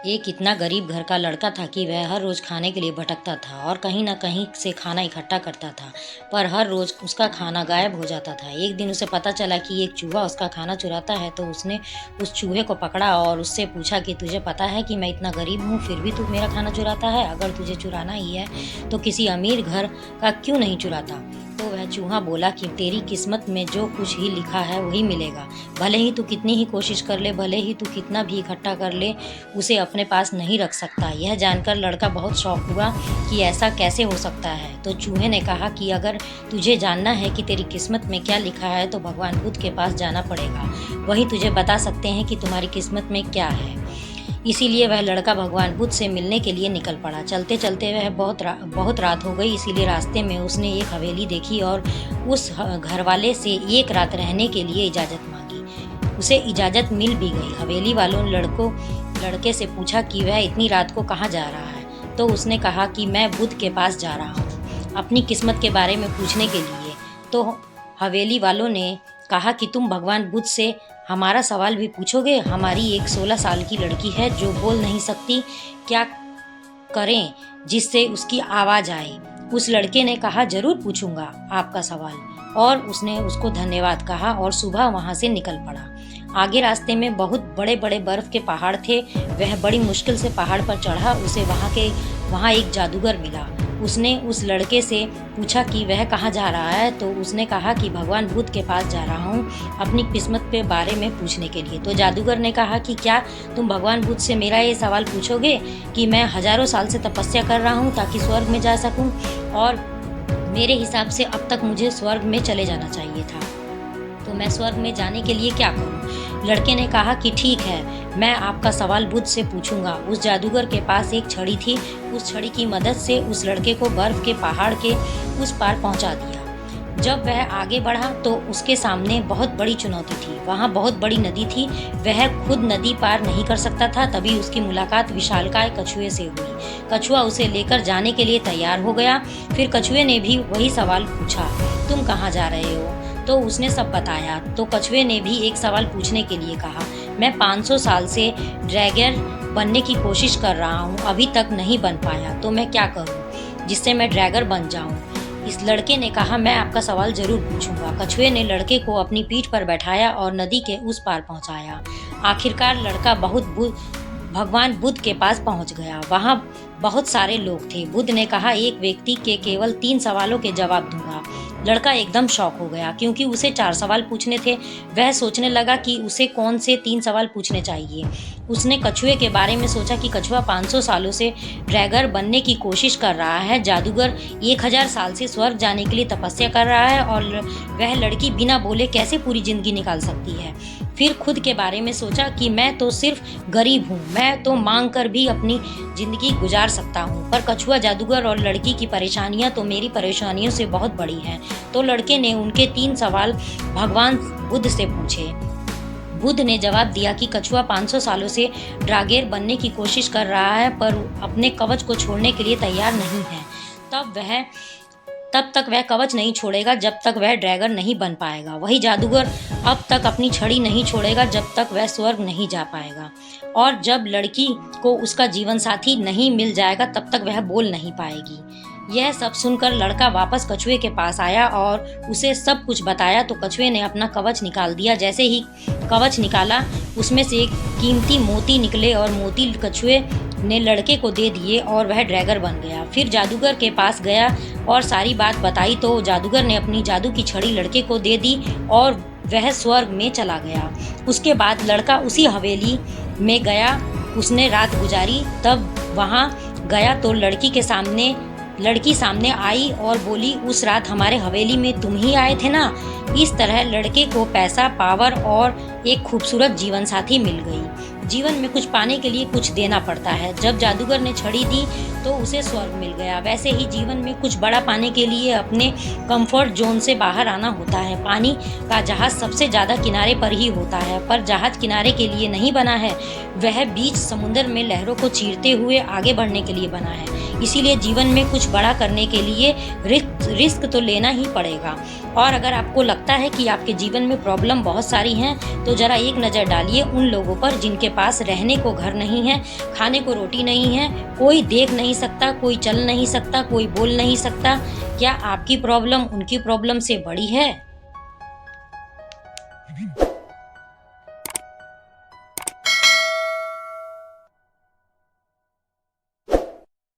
एक इतना गरीब घर का लड़का था कि वह हर रोज़ खाने के लिए भटकता था और कहीं न कहीं से खाना इकट्ठा करता था, पर हर रोज़ उसका खाना गायब हो जाता था। एक दिन उसे पता चला कि एक चूहा उसका खाना चुराता है, तो उसने उस चूहे को पकड़ा और उससे पूछा कि तुझे पता है कि मैं इतना गरीब हूँ, फिर भी तू मेरा खाना चुराता है? अगर तुझे चुराना ही है, तो किसी अमीर घर का क्यों नहीं चुराता? तो वह चूहा बोला कि तेरी किस्मत में जो कुछ ही लिखा है वही मिलेगा। भले ही तू कितनी ही कोशिश कर ले, भले ही तू कितना भी इकट्ठा कर ले, उसे अपने पास नहीं रख सकता। यह जानकर लड़का बहुत शौक हुआ कि ऐसा कैसे हो सकता है। तो चूहे ने कहा कि अगर तुझे जानना है कि तेरी किस्मत में क्या लिखा है, तो भगवान बुद्ध के पास जाना पड़ेगा। वही तुझे बता सकते हैं कि तुम्हारी किस्मत में क्या है। इसीलिए वह लड़का भगवान बुद्ध से मिलने के लिए निकल पड़ा। चलते चलते वह बहुत रात हो गई, इसीलिए रास्ते में उसने एक हवेली देखी और उस घरवाले से एक रात रहने के लिए इजाज़त मांगी। उसे इजाज़त मिल भी गई। हवेली वालों ने लड़के से पूछा कि वह इतनी रात को कहाँ जा रहा है। तो उसने कहा कि मैं बुद्ध के पास जा रहा हूँ अपनी किस्मत के बारे में पूछने के लिए। तो हवेली वालों ने कहा कि तुम भगवान बुद्ध से हमारा सवाल भी पूछोगे? हमारी एक 16 साल की लड़की है जो बोल नहीं सकती, क्या करें जिससे उसकी आवाज़ आए? उस लड़के ने कहा जरूर पूछूंगा आपका सवाल, और उसने उसको धन्यवाद कहा और सुबह वहाँ से निकल पड़ा। आगे रास्ते में बहुत बड़े बड़े बर्फ के पहाड़ थे। वह बड़ी मुश्किल से पहाड़ पर चढ़ा। उसे वहाँ एक जादूगर मिला। उसने उस लड़के से पूछा कि वह कहाँ जा रहा है। तो उसने कहा कि भगवान बुद्ध के पास जा रहा हूँ अपनी किस्मत के बारे में पूछने के लिए। तो जादूगर ने कहा कि क्या तुम भगवान बुद्ध से मेरा ये सवाल पूछोगे कि मैं हजारों साल से तपस्या कर रहा हूँ ताकि स्वर्ग में जा सकूँ, और मेरे हिसाब से अब तक मुझे स्वर्ग में चले जाना चाहिए था, तो मैं स्वर्ग में जाने के लिए क्या करूं? लड़के ने कहा कि ठीक है, मैं आपका सवाल बुद्ध से पूछूंगा। उस जादूगर के पास एक छड़ी थी। उस छड़ी की मदद से उस लड़के को बर्फ के पहाड़ के उस पार पहुंचा दिया। जब वह आगे बढ़ा तो उसके सामने बहुत बड़ी चुनौती थी। वहाँ बहुत बड़ी नदी थी। वह खुद नदी पार नहीं कर सकता था। तभी उसकी मुलाकात विशालकाय कछुए से हुई। कछुआ उसे लेकर जाने के लिए तैयार हो गया। फिर कछुए ने भी वही सवाल पूछा, तुम कहाँ जा रहे हो? तो उसने सब बताया। तो कछुए ने भी एक सवाल पूछने के लिए कहा, मैं 500 साल से ड्रैगन बनने की कोशिश कर रहा हूँ, अभी तक नहीं बन पाया, तो मैं क्या करूँ जिससे मैं ड्रैगन बन जाऊँ? इस लड़के ने कहा मैं आपका सवाल जरूर पूछूंगा। कछुए ने लड़के को अपनी पीठ पर बैठाया और नदी के उस पार पहुंचाया। आखिरकार लड़का भगवान बुद्ध के पास पहुंच गया। वहाँ बहुत सारे लोग थे। बुद्ध ने कहा एक व्यक्ति के केवल 3 सवालों के जवाब दूंगा। लड़का एकदम शॉक हो गया क्योंकि उसे 4 सवाल पूछने थे। वह सोचने लगा कि उसे कौन से 3 सवाल पूछने चाहिए। उसने कछुए के बारे में सोचा कि कछुआ 500 सालों से ड्रैगन बनने की कोशिश कर रहा है, जादूगर 1000 साल से स्वर्ग जाने के लिए तपस्या कर रहा है, और वह लड़की बिना बोले कैसे पूरी जिंदगी निकाल सकती है। फिर खुद के बारे में सोचा कि मैं तो सिर्फ गरीब हूँ, मैं तो मांग कर भी अपनी जिंदगी गुजार सकता हूँ, पर कछुआ, जादूगर और लड़की की परेशानियाँ तो मेरी परेशानियों से बहुत बड़ी हैं। तो लड़के ने उनके 3 सवाल भगवान बुद्ध से पूछे। बुद्ध ने जवाब दिया कि कछुआ 500 सालों से ड्रैगन बनने की कोशिश कर रहा है, पर अपने कवच को छोड़ने के लिए तैयार नहीं है। तब तक वह कवच नहीं छोड़ेगा जब तक वह ड्रैगन नहीं बन पाएगा। वही जादूगर अब तक अपनी छड़ी नहीं छोड़ेगा जब तक वह स्वर्ग नहीं जा पाएगा। और जब लड़की को उसका जीवन साथी नहीं मिल जाएगा तब तक वह बोल नहीं पाएगी। यह सब सुनकर लड़का वापस कछुए के पास आया और उसे सब कुछ बताया। तो कछुए ने अपना कवच निकाल दिया। जैसे ही कवच निकाला, उसमें से एक कीमती मोती निकले और मोती कछुए ने लड़के को दे दिए और वह ड्रैगन बन गया। फिर जादूगर के पास गया और सारी बात बताई। तो जादूगर ने अपनी जादू की छड़ी लड़के को दे दी और वह स्वर्ग में चला गया। उसके बाद लड़का उसी हवेली में गया। उसने रात गुजारी। तब वहाँ गया तो लड़की सामने आई और बोली, उस रात हमारे हवेली में तुम ही आए थे ना? इस तरह लड़के को पैसा, पावर और एक खूबसूरत जीवन साथी मिल गई। जीवन में कुछ पाने के लिए कुछ देना पड़ता है। जब जादूगर ने छड़ी दी तो उसे स्वर्ग मिल गया। वैसे ही जीवन में कुछ बड़ा पाने के लिए अपने कंफर्ट जोन से बाहर आना होता है। पानी का जहाज सबसे ज़्यादा किनारे पर ही होता है, पर जहाज किनारे के लिए नहीं बना है, वह बीच समुद्र में लहरों को चीरते हुए आगे बढ़ने के लिए बना है। इसीलिए जीवन में कुछ बड़ा करने के लिए रिस्क तो लेना ही पड़ेगा। और अगर आपको लगता है कि आपके जीवन में प्रॉब्लम बहुत सारी हैं, तो ज़रा एक नज़र डालिए उन लोगों पर जिनके पास रहने को घर नहीं है, खाने को रोटी नहीं है, कोई देख नहीं सकता, कोई चल नहीं सकता, कोई बोल नहीं सकता। क्या आपकी प्रॉब्लम उनकी प्रॉब्लम से बड़ी है?